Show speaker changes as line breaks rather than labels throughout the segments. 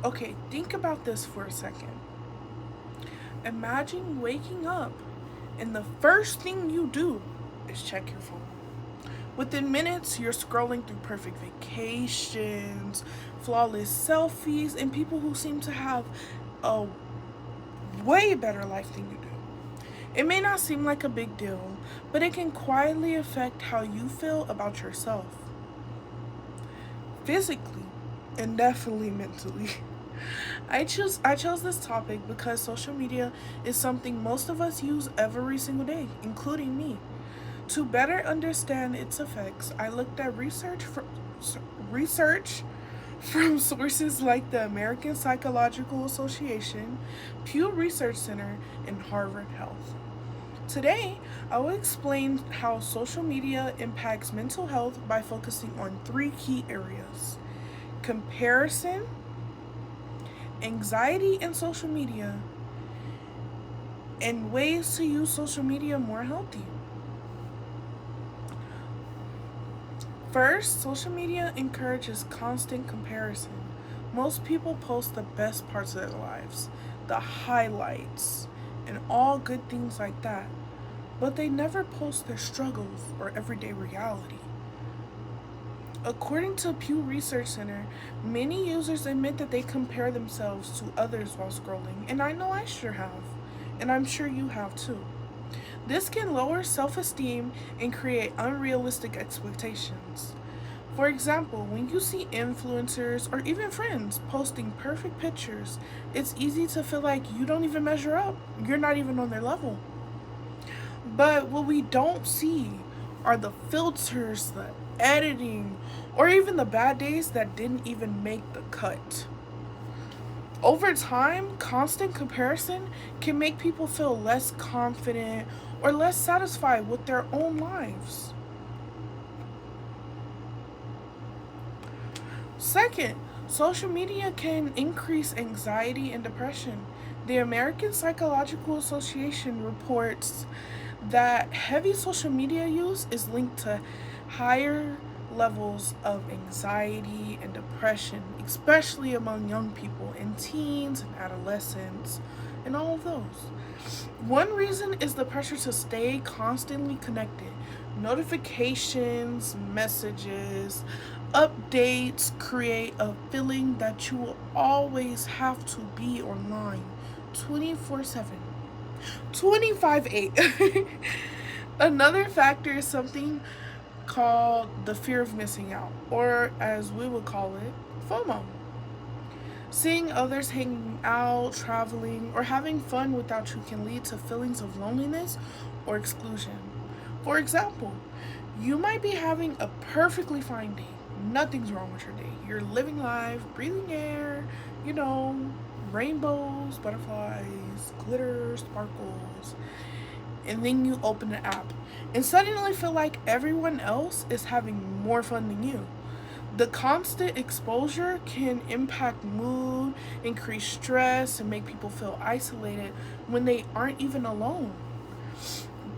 Okay, think about this for a second. Imagine waking up and the first thing you do is check your phone. Within minutes, you're scrolling through perfect vacations, flawless selfies, and people who seem to have a way better life than you do. It may not seem like a big deal, but it can quietly affect how you feel about yourself, physically and definitely mentally. I chose this topic because social media is something most of us use every single day, including me. To better understand its effects, I looked at research from sources like the American Psychological Association, Pew Research Center, and Harvard Health. Today, I will explain how social media impacts mental health by focusing on three key areas: comparison, anxiety in social media, and ways to use social media more healthy. First, social media encourages constant comparison. Most people post the best parts of their lives, the highlights, and all good things like that, but they never post their struggles or everyday reality. According to Pew Research Center, many users admit that they compare themselves to others while scrolling, and I know I sure have, and I'm sure you have too. This can lower self esteem and create unrealistic expectations. For example, when you see influencers or even friends posting perfect pictures, it's easy to feel like you don't even measure up. You're not even on their level. But what we don't see are the filters, the editing, or even the bad days that didn't even make the cut. Over time, constant comparison can make people feel less confident or less satisfied with their own lives. Second, social media can increase anxiety and depression. The American Psychological Association reports that heavy social media use is linked to higher levels of anxiety and depression, especially among young people and teens and adolescents and all of those. One reason is the pressure to stay constantly connected. Notifications, messages, updates create a feeling that you will always have to be online 24/7. 25/8. Another factor is something called the fear of missing out, or as we would call it, FOMO. Seeing others hanging out, traveling, or having fun without you can lead to feelings of loneliness or exclusion. For example, you might be having a perfectly fine day. Nothing's wrong with your day. You're living life, breathing air, you know, rainbows, butterflies, glitter, sparkles. And then you open the app and suddenly feel like everyone else is having more fun than you. The constant exposure can impact mood, increase stress, and make people feel isolated when they aren't even alone.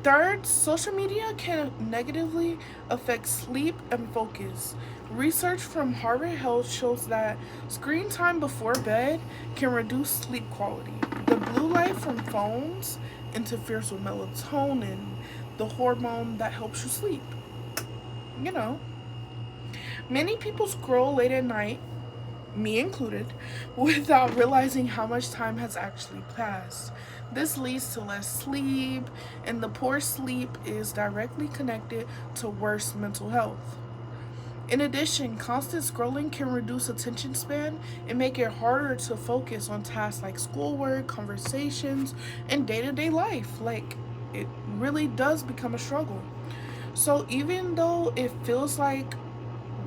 Third, social media can negatively affect sleep and focus. Research from Harvard Health shows that screen time before bed can reduce sleep quality. The blue light from phones interferes with melatonin, the hormone that helps you sleep. You know, many people scroll late at night, me included, without realizing how much time has actually passed. This leads to less sleep, and the poor sleep is directly connected to worse mental health. In addition, constant scrolling can reduce attention span and make it harder to focus on tasks like schoolwork, conversations, and day to day life. Like, it really does become a struggle. So, even though it feels like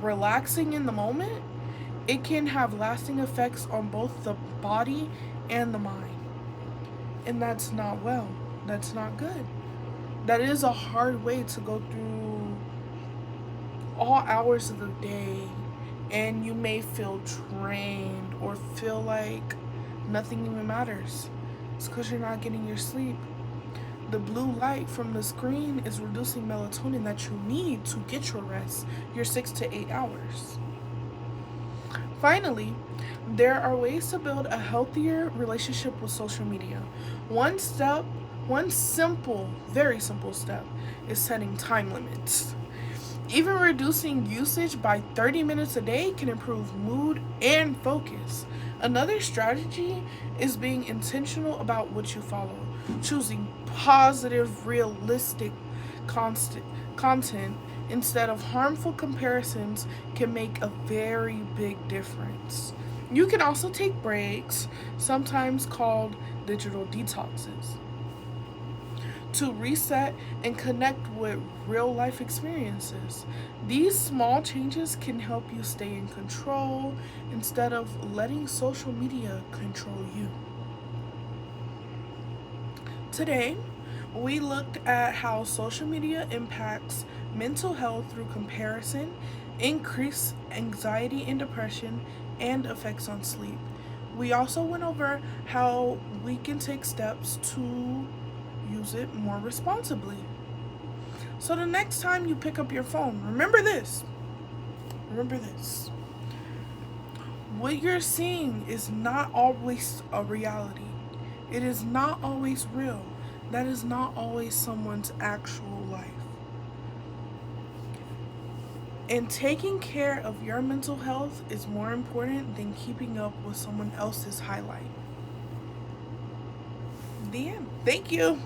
relaxing in the moment, it can have lasting effects on both the body and the mind. And that's not well. That's not good. That is a hard way to go through all hours of the day, and you may feel drained or feel like nothing even matters. It's because you're not getting your sleep. The blue light from the screen is reducing melatonin that you need to get your rest, your 6 to 8 hours. Finally, there are ways to build a healthier relationship with social media. One step, one simple, very simple step, is setting time limits. Even reducing usage by 30 minutes a day can improve mood and focus. Another strategy is being intentional about what you follow. Choosing positive, realistic content instead of harmful comparisons can make a very big difference. You can also take breaks, sometimes called digital detoxes, to reset and connect with real life experiences. These small changes can help you stay in control instead of letting social media control you. Today, we looked at how social media impacts mental health through comparison, increased anxiety and depression, and effects on sleep. We also went over how we can take steps to use it more responsibly. So the next time you pick up your phone, remember this. Remember this. What you're seeing is not always a reality. It is not always real. That is not always someone's actual life. And taking care of your mental health is more important than keeping up with someone else's highlight. The end. Thank you.